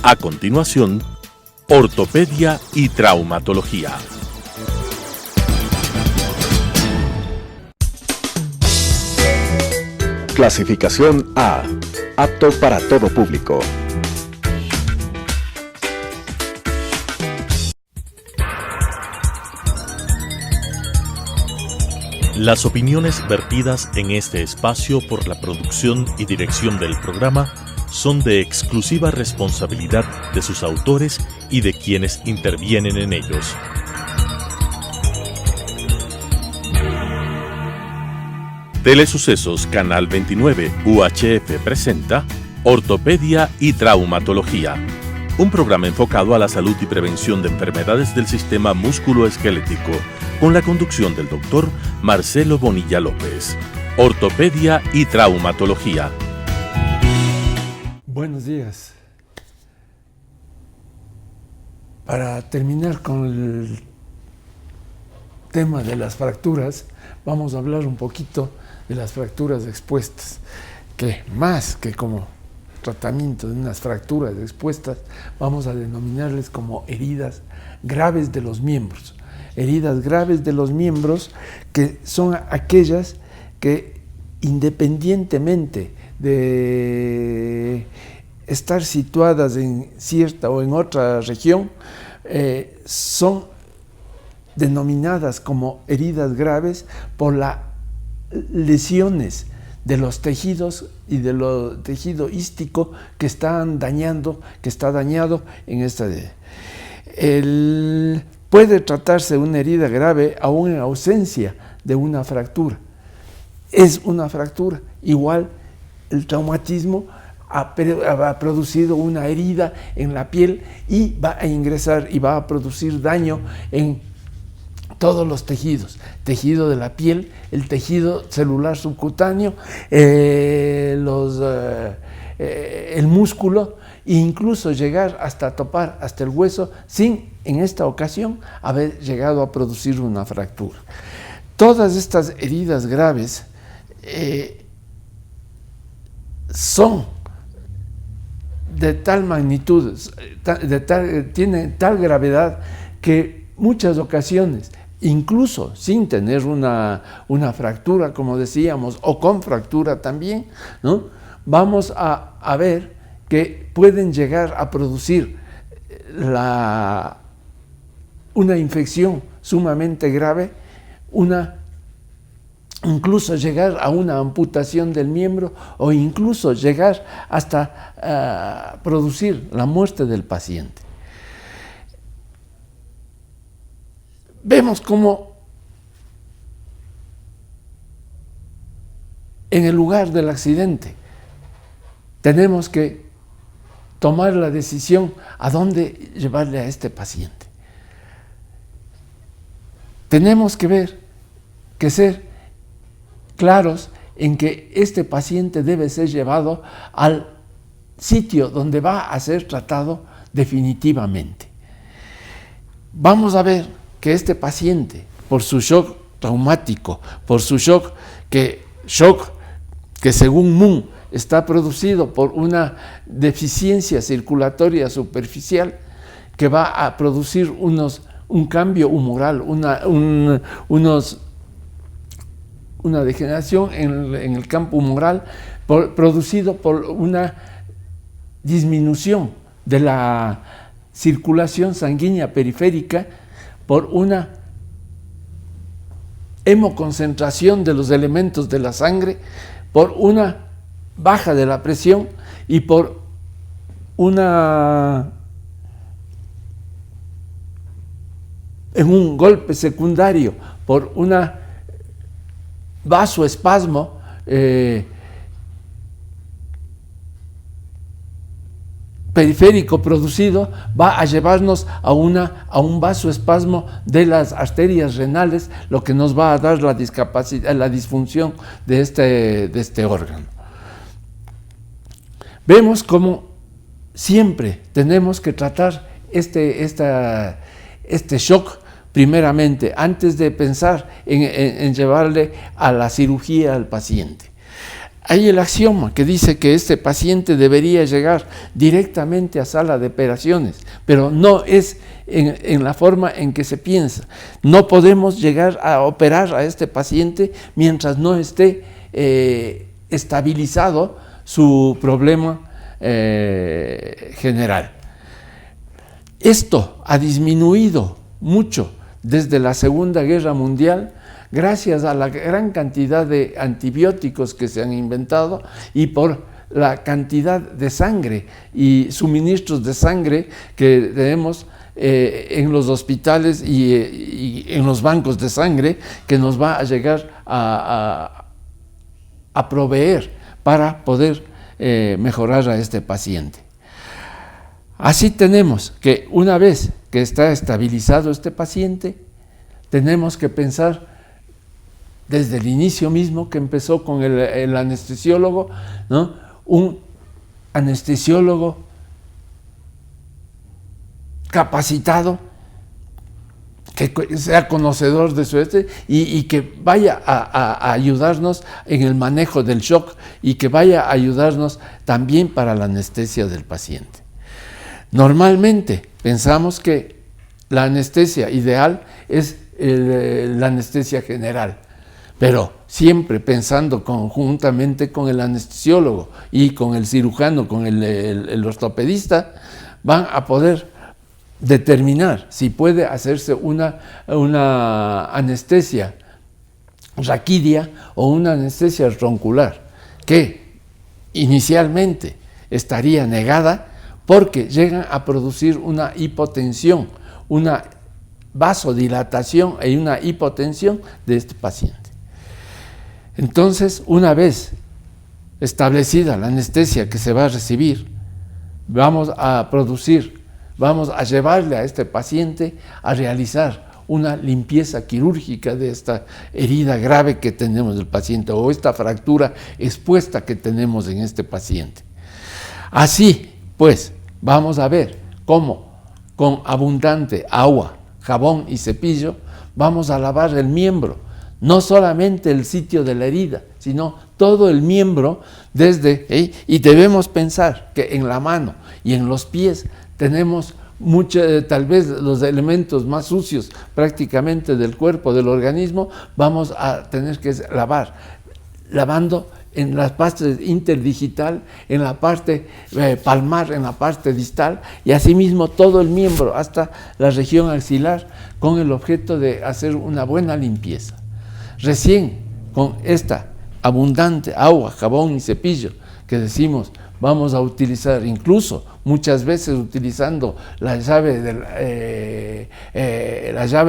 A continuación, ortopedia y traumatología. Clasificación A. Apto para todo público. Las opiniones vertidas en este espacio por la producción y dirección del programa son de exclusiva responsabilidad de sus autores y de quienes intervienen en ellos. Telesucesos Canal 29 UHF presenta Ortopedia y Traumatología, un programa enfocado a la salud y prevención de enfermedades del sistema músculo-esquelético, con la conducción del doctor Marcelo Bonilla López. Ortopedia y Traumatología. Buenos días. Para terminar con el tema de las fracturas, vamos a hablar un poquito de las fracturas expuestas, que más que como tratamiento de unas fracturas expuestas, vamos a denominarles como heridas graves de los miembros. Heridas graves de los miembros, que son aquellas que, independientemente de estar situadas en cierta o en otra región, son denominadas como heridas graves por las lesiones de los tejidos y de lo tejido ístico que está dañado en esta. Puede tratarse de una herida grave aún en ausencia de una fractura. Es una fractura. Igual el traumatismo ha producido una herida en la piel y va a ingresar y va a producir daño en todos los tejidos: tejido de la piel, el tejido celular subcutáneo, el músculo, e incluso llegar hasta topar hasta el hueso sin, en esta ocasión, haber llegado a producir una fractura. Todas estas heridas graves son de tal magnitud, tienen tal gravedad que muchas ocasiones, incluso sin tener una fractura, como decíamos, o con fractura también, ¿no?, vamos a ver que pueden llegar a producir una infección sumamente grave, incluso llegar a una amputación del miembro, o incluso llegar hasta producir la muerte del paciente. Vemos cómo en el lugar del accidente tenemos que tomar la decisión a dónde llevarle a este paciente. Tenemos que ser claros en que este paciente debe ser llevado al sitio donde va a ser tratado definitivamente. Vamos a ver que este paciente, por su shock traumático, por su shock que según Moon está producido por una deficiencia circulatoria superficial, que va a producir un cambio humoral, una degeneración en el campo humoral, producido por una disminución de la circulación sanguínea periférica, por una hemoconcentración de los elementos de la sangre, por una baja de la presión y por un golpe secundario, por una vasoespasmo periférico producido, va a llevarnos a un vasoespasmo de las arterias renales, lo que nos va a dar la disfunción de este órgano. Vemos cómo siempre tenemos que tratar este shock primeramente, antes de pensar en llevarle a la cirugía al paciente. Hay el axioma que dice que este paciente debería llegar directamente a sala de operaciones, pero no es en la forma en que se piensa. No podemos llegar a operar a este paciente mientras no esté estabilizado su problema general. Esto ha disminuido mucho desde la Segunda Guerra Mundial, gracias a la gran cantidad de antibióticos que se han inventado y por la cantidad de sangre y suministros de sangre que tenemos en los hospitales y en los bancos de sangre, que nos va a llegar a proveer para poder mejorar a este paciente. Así tenemos que una vez que está estabilizado este paciente, tenemos que pensar desde el inicio mismo, que empezó con el anestesiólogo, ¿no? Un anestesiólogo capacitado, que sea conocedor de su y que vaya a ayudarnos en el manejo del shock y que vaya a ayudarnos también para la anestesia del paciente. Normalmente pensamos que la anestesia ideal es la anestesia general, pero siempre pensando conjuntamente con el anestesiólogo y con el cirujano, con el ortopedista, van a poder determinar si puede hacerse una anestesia raquídea o una anestesia roncular, que inicialmente estaría negada porque llegan a producir una hipotensión, una vasodilatación y una hipotensión de este paciente. Entonces, una vez establecida la anestesia que se va a recibir, vamos a llevarle a este paciente a realizar una limpieza quirúrgica de esta herida grave que tenemos del paciente o esta fractura expuesta que tenemos en este paciente. Así, pues, vamos a ver cómo con abundante agua, jabón y cepillo vamos a lavar el miembro, no solamente el sitio de la herida, sino todo el miembro y debemos pensar que en la mano y en los pies tenemos tal vez los elementos más sucios prácticamente del cuerpo, del organismo, vamos a tener que lavando en la parte interdigital, en la parte palmar, en la parte distal, y asimismo todo el miembro hasta la región axilar, con el objeto de hacer una buena limpieza. Recién con esta abundante agua, jabón y cepillo que decimos vamos a utilizar, incluso muchas veces utilizando la llave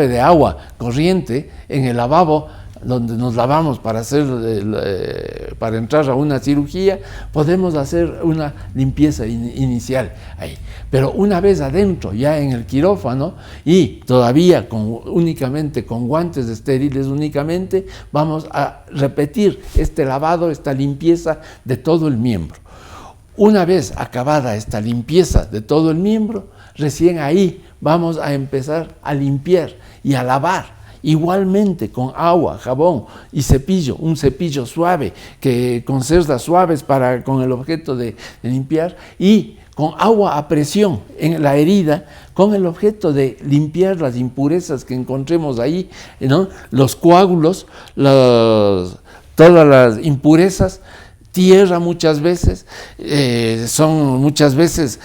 de agua corriente en el lavabo donde nos lavamos para entrar a una cirugía, podemos hacer una limpieza inicial ahí. Pero una vez adentro, ya en el quirófano, y todavía únicamente con guantes estériles únicamente, vamos a repetir este lavado, esta limpieza de todo el miembro. Una vez acabada esta limpieza de todo el miembro, recién ahí vamos a empezar a limpiar y a lavar. Igualmente con agua, jabón y cepillo, un cepillo suave con cerdas suaves con el objeto de limpiar, y con agua a presión en la herida con el objeto de limpiar las impurezas que encontremos ahí, ¿no? Los coágulos, todas las impurezas, tierra muchas veces, son muchas veces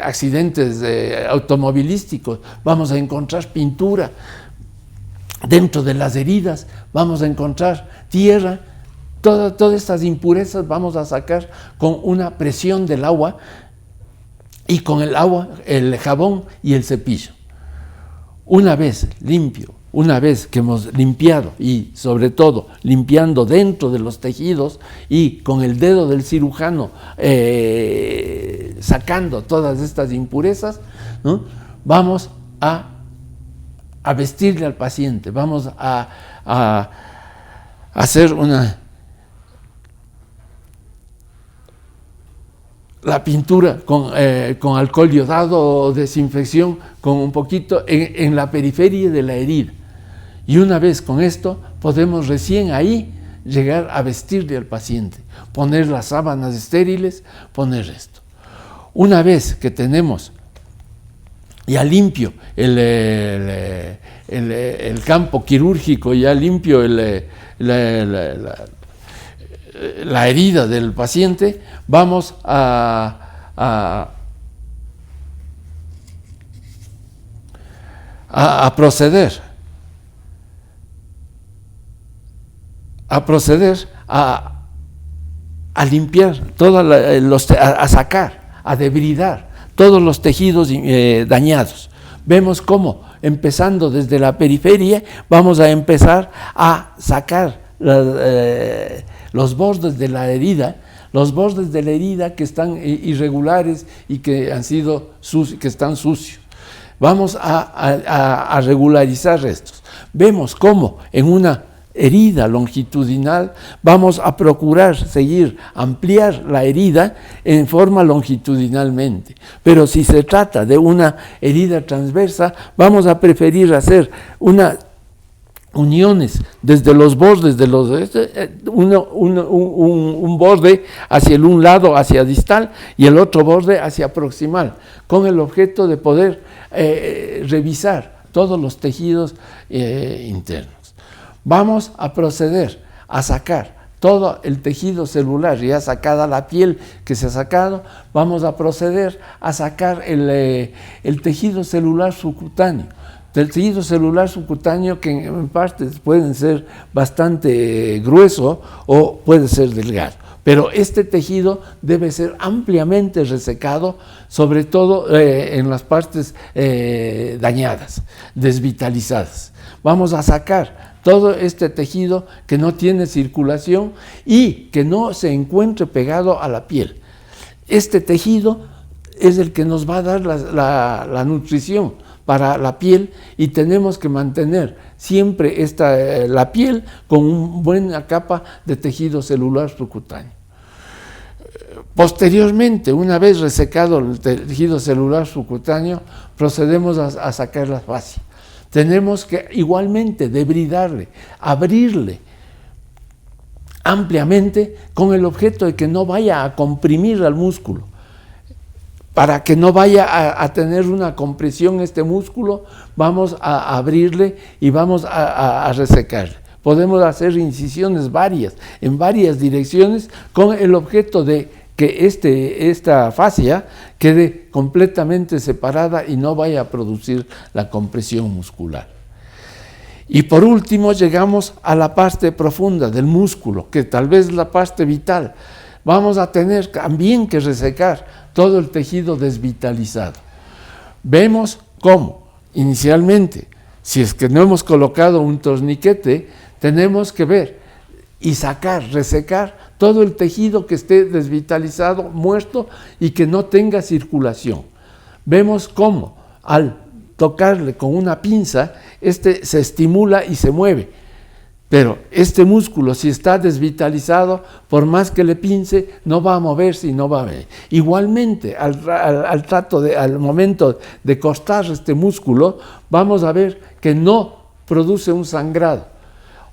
accidentes automovilísticos, vamos a encontrar pintura. Dentro de las heridas vamos a encontrar tierra, todas estas impurezas vamos a sacar con una presión del agua y con el agua, el jabón y el cepillo. Una vez limpio, una vez que hemos limpiado y sobre todo limpiando dentro de los tejidos y con el dedo del cirujano sacando todas estas impurezas, ¿no? Vamos a vestirle al paciente, vamos a hacer la pintura con alcohol iodado o desinfección con un poquito en la periferia de la herida. Y una vez con esto podemos recién ahí llegar a vestirle al paciente, poner las sábanas estériles, poner esto. Una vez que tenemos ya limpio el campo quirúrgico, ya limpio la herida del paciente, vamos a proceder a limpiar, a sacar, a debridar todos los tejidos dañados. Vemos cómo, empezando desde la periferia, vamos a empezar a sacar los bordes de la herida, que están irregulares y que han sido que están sucios. Vamos a regularizar estos. Vemos cómo en una herida longitudinal vamos a procurar ampliar la herida en forma longitudinalmente. Pero si se trata de una herida transversa, vamos a preferir hacer uniones desde los bordes de un borde hacia un lado, hacia distal, y el otro borde hacia proximal, con el objeto de poder revisar todos los tejidos internos. Vamos a proceder a sacar todo el tejido celular, ya sacada la piel que se ha sacado, vamos a proceder a sacar el tejido celular subcutáneo. Del tejido celular subcutáneo, que en partes pueden ser bastante grueso o puede ser delgado. Pero este tejido debe ser ampliamente resecado, sobre todo en las partes dañadas, desvitalizadas. Vamos a sacar todo este tejido que no tiene circulación y que no se encuentre pegado a la piel. Este tejido es el que nos va a dar la nutrición para la piel, y tenemos que mantener siempre la piel con una buena capa de tejido celular subcutáneo. Posteriormente, una vez resecado el tejido celular subcutáneo, procedemos a sacar la fascia. Tenemos que igualmente debridarle, abrirle ampliamente, con el objeto de que no vaya a comprimir al músculo. Para que no vaya a tener una compresión este músculo, vamos a abrirle y vamos a resecarle. Podemos hacer incisiones en varias direcciones, con el objeto de que esta fascia quede completamente separada y no vaya a producir la compresión muscular. Y por último llegamos a la parte profunda del músculo, que tal vez es la parte vital. Vamos a tener también que resecar todo el tejido desvitalizado. Vemos cómo, inicialmente, si es que no hemos colocado un torniquete, tenemos que ver y resecar todo el tejido que esté desvitalizado, muerto y que no tenga circulación. Vemos cómo, al tocarle con una pinza, se estimula y se mueve. Pero este músculo, si está desvitalizado, por más que le pince, no va a moverse y no va a ver. Igualmente, al momento de cortar este músculo, vamos a ver que no produce un sangrado.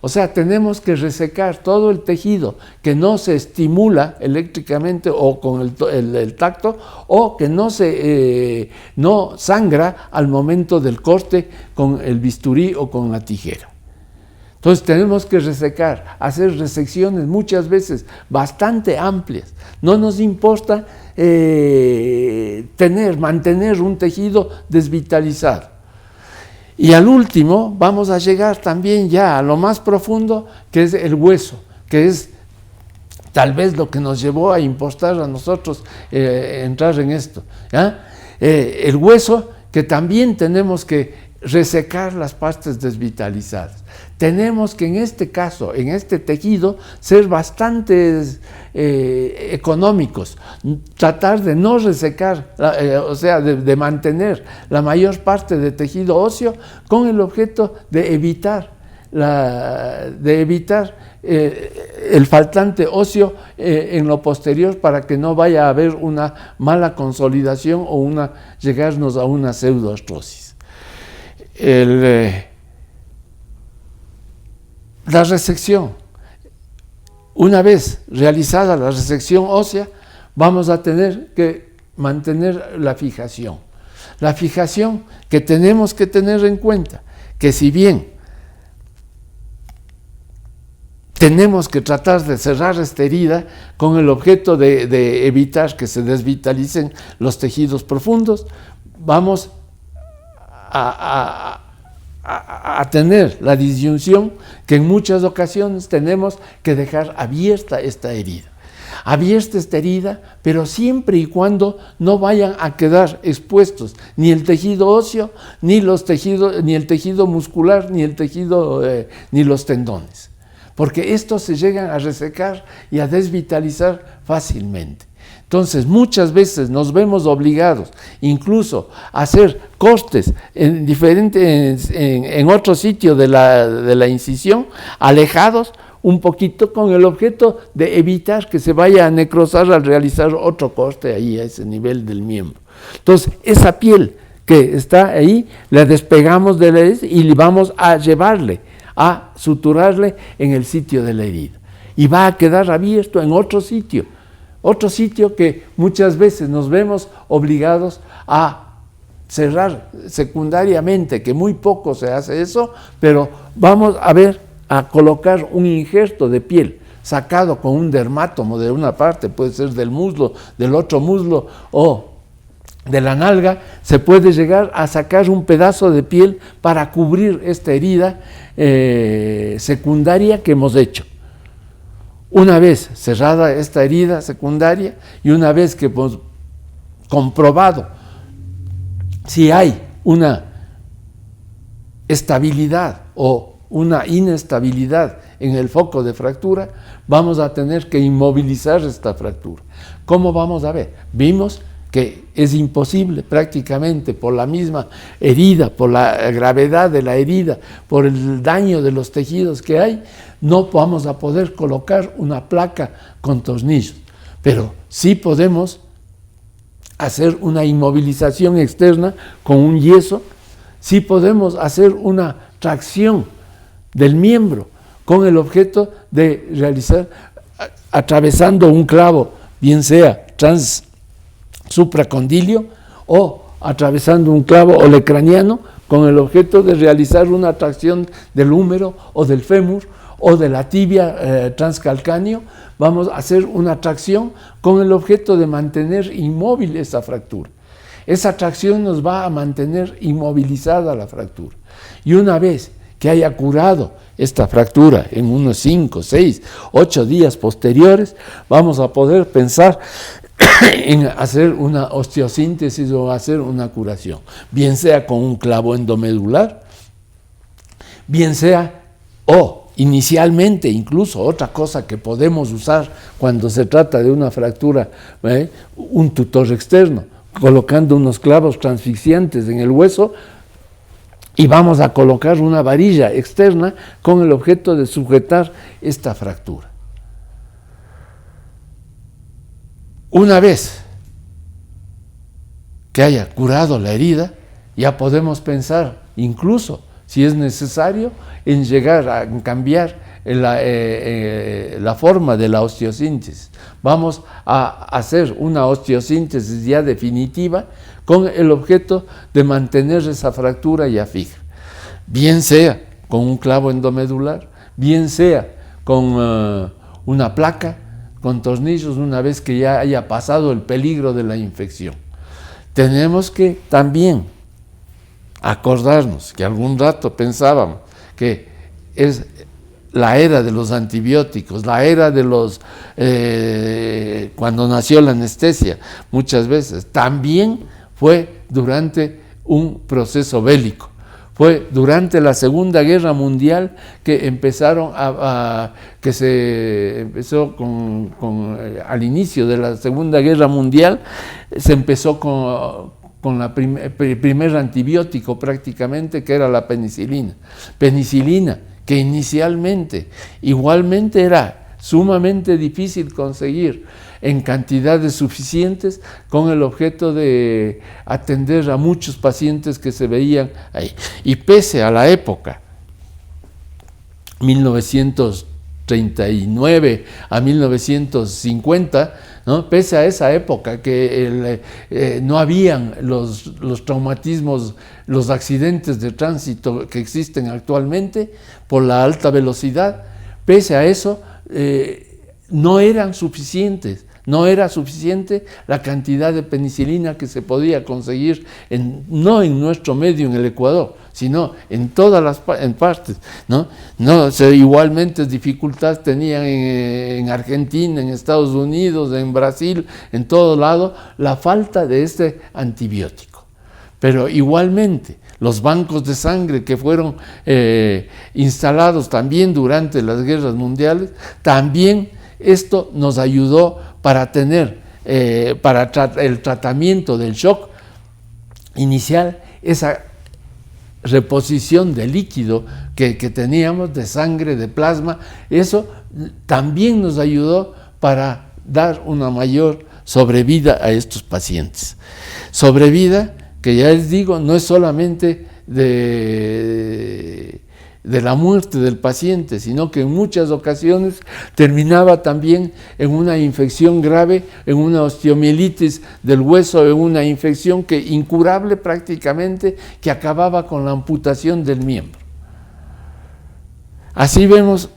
O sea, tenemos que resecar todo el tejido que no se estimula eléctricamente o con el tacto, o que no sangra al momento del corte con el bisturí o con la tijera. Entonces tenemos que resecar, hacer resecciones muchas veces bastante amplias. No nos importa mantener un tejido desvitalizado. Y al último vamos a llegar también ya a lo más profundo, que es el hueso, que es tal vez lo que nos llevó a impostar a nosotros entrar en esto. El hueso, que también tenemos que resecar las partes desvitalizadas. Tenemos que en este caso, en este tejido, ser bastante económicos, tratar de no resecar, o sea, de mantener la mayor parte de tejido óseo, con el objeto de evitar el faltante óseo en lo posterior, para que no vaya a haber una mala consolidación o llegarnos a una pseudoartrosis. La resección. Una vez realizada la resección ósea, vamos a tener que mantener la fijación. La fijación que tenemos que tener en cuenta, que si bien tenemos que tratar de cerrar esta herida con el objeto de evitar que se desvitalicen los tejidos profundos, vamos a tener la disyunción que en muchas ocasiones tenemos que dejar abierta esta herida. Abierta esta herida, pero siempre y cuando no vayan a quedar expuestos ni el tejido óseo, ni el tejido muscular, ni los tendones. Porque estos se llegan a resecar y a desvitalizar fácilmente. Entonces, muchas veces nos vemos obligados incluso a hacer cortes en otro sitio de la incisión, alejados un poquito, con el objeto de evitar que se vaya a necrosar al realizar otro corte ahí a ese nivel del miembro. Entonces, esa piel que está ahí, la despegamos de la herida y vamos a llevarle, a suturarle en el sitio de la herida. Y va a quedar abierto en otro sitio que muchas veces nos vemos obligados a cerrar secundariamente, que muy poco se hace eso, pero vamos a colocar un injerto de piel sacado con un dermátomo de una parte, puede ser del muslo, del otro muslo o de la nalga, se puede llegar a sacar un pedazo de piel para cubrir esta herida secundaria que hemos hecho. Una vez cerrada esta herida secundaria y una vez que hemos comprobado si hay una estabilidad o una inestabilidad en el foco de fractura, vamos a tener que inmovilizar esta fractura. ¿Cómo vamos a ver? Vimos que es imposible prácticamente por la misma herida, por la gravedad de la herida, por el daño de los tejidos que hay, no vamos a poder colocar una placa con tornillos, pero sí podemos hacer una inmovilización externa con un yeso, sí podemos hacer una tracción del miembro con el objeto de realizar atravesando un clavo, bien sea supracondilio o atravesando un clavo olecraniano con el objeto de realizar una tracción del húmero o del fémur o de la tibia transcalcáneo. Vamos a hacer una tracción con el objeto de mantener inmóvil esa fractura. Esa tracción nos va a mantener inmovilizada la fractura. Y una vez que haya curado esta fractura en unos 5, 6, 8 días posteriores, vamos a poder pensar en hacer una osteosíntesis o hacer una curación, bien sea con un clavo endomedular, bien sea inicialmente incluso otra cosa que podemos usar cuando se trata de una fractura, un tutor externo, colocando unos clavos transfixiantes en el hueso y vamos a colocar una varilla externa con el objeto de sujetar esta fractura. Una vez que haya curado la herida, ya podemos pensar, incluso si es necesario, en llegar a cambiar la forma de la osteosíntesis. Vamos a hacer una osteosíntesis ya definitiva con el objeto de mantener esa fractura ya fija, bien sea con un clavo endomedular, bien sea con una placa, con tornillos, una vez que ya haya pasado el peligro de la infección. Tenemos que también acordarnos que algún rato pensábamos que es la era de los antibióticos, la era de los cuando nació la anestesia, muchas veces también fue durante un proceso bélico. Fue durante la Segunda Guerra Mundial que empezaron que se empezó al inicio de la Segunda Guerra Mundial, se empezó con la primer antibiótico prácticamente, que era la penicilina. Penicilina, que inicialmente igualmente era sumamente difícil conseguir en cantidades suficientes con el objeto de atender a muchos pacientes que se veían ahí. Y pese a la época, 1930 1939 a 1950, ¿no? Pese a esa época que no habían los traumatismos, los accidentes de tránsito que existen actualmente por la alta velocidad, pese a eso no eran suficientes. No era suficiente la cantidad de penicilina que se podía conseguir, no en nuestro medio, en el Ecuador, sino en todas las partes, ¿no? Igualmente dificultades tenían en Argentina, en Estados Unidos, en Brasil, en todo lado, la falta de este antibiótico. Pero igualmente, los bancos de sangre que fueron instalados también durante las guerras mundiales, también esto nos ayudó para tener, para el tratamiento del shock inicial, esa reposición de líquido que teníamos, de sangre, de plasma, eso también nos ayudó para dar una mayor sobrevida a estos pacientes. Sobrevida que ya les digo, no es solamente de la muerte del paciente, sino que en muchas ocasiones terminaba también en una infección grave, en una osteomielitis del hueso, en una infección incurable prácticamente, que acababa con la amputación del miembro. Así vemos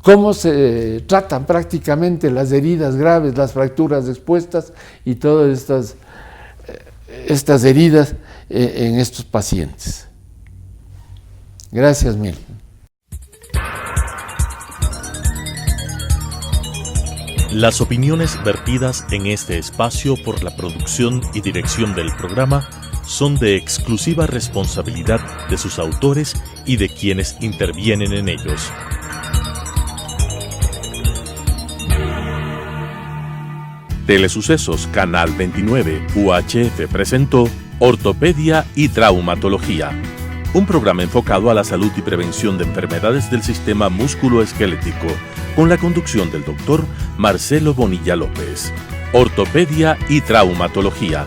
cómo se tratan prácticamente las heridas graves, las fracturas expuestas y todas estas heridas en estos pacientes. Gracias, Milton. Las opiniones vertidas en este espacio por la producción y dirección del programa son de exclusiva responsabilidad de sus autores y de quienes intervienen en ellos. Telesucesos Canal 29 UHF presentó Ortopedia y Traumatología, un programa enfocado a la salud y prevención de enfermedades del sistema músculo-esquelético, con la conducción del doctor Marcelo Bonilla López. Ortopedia y Traumatología.